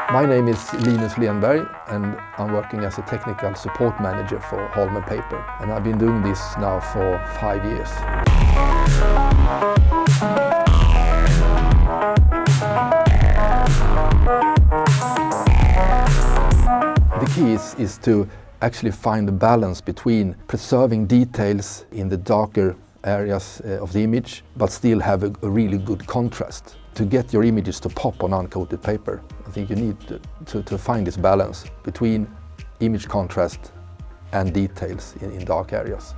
My name is Linus Lehnberg and I'm working as a technical support manager for Holmen Paper, and I've been doing this now for 5 years. The key is to actually find the balance between preserving details in the darker areas of the image, but still have a really good contrast. To get your images to pop on uncoated paper, I think you need to find this balance between image contrast and details in dark areas.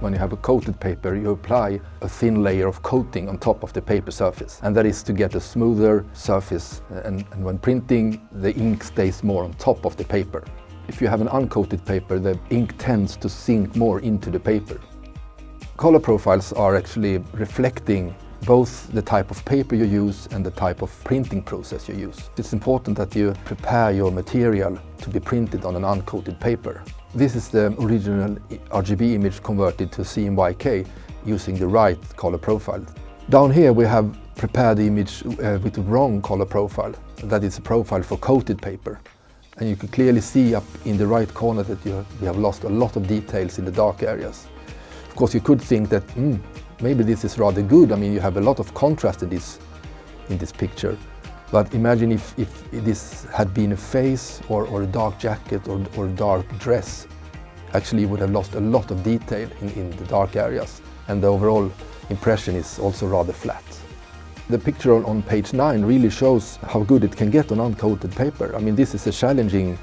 When you have a coated paper, you apply a thin layer of coating on top of the paper surface, and that is to get a smoother surface, and when printing, the ink stays more on top of the paper. If you have an uncoated paper, the ink tends to sink more into the paper. Color profiles are actually reflecting both the type of paper you use and the type of printing process you use. It's important that you prepare your material to be printed on an uncoated paper. This is the original RGB image converted to CMYK using the right color profile. Down here we have prepared the image with the wrong color profile. That is a profile for coated paper. And you can clearly see up in the right corner that we have lost a lot of details in the dark areas. Of course, you could think that maybe this is rather good. I mean, you have a lot of contrast in this picture. But imagine if this had been a face or a dark jacket or a dark dress. Actually, you would have lost a lot of detail in the dark areas. And the overall impression is also rather flat. The picture on page 9 really shows how good it can get on uncoated paper. I mean, this is a challenging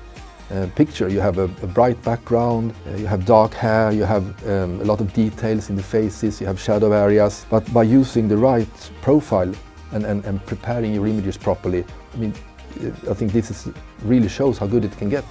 picture. You have a bright background, you have dark hair, you have a lot of details in the faces, you have shadow areas. But by using the right profile and preparing your images properly, I mean, I think this really shows how good it can get.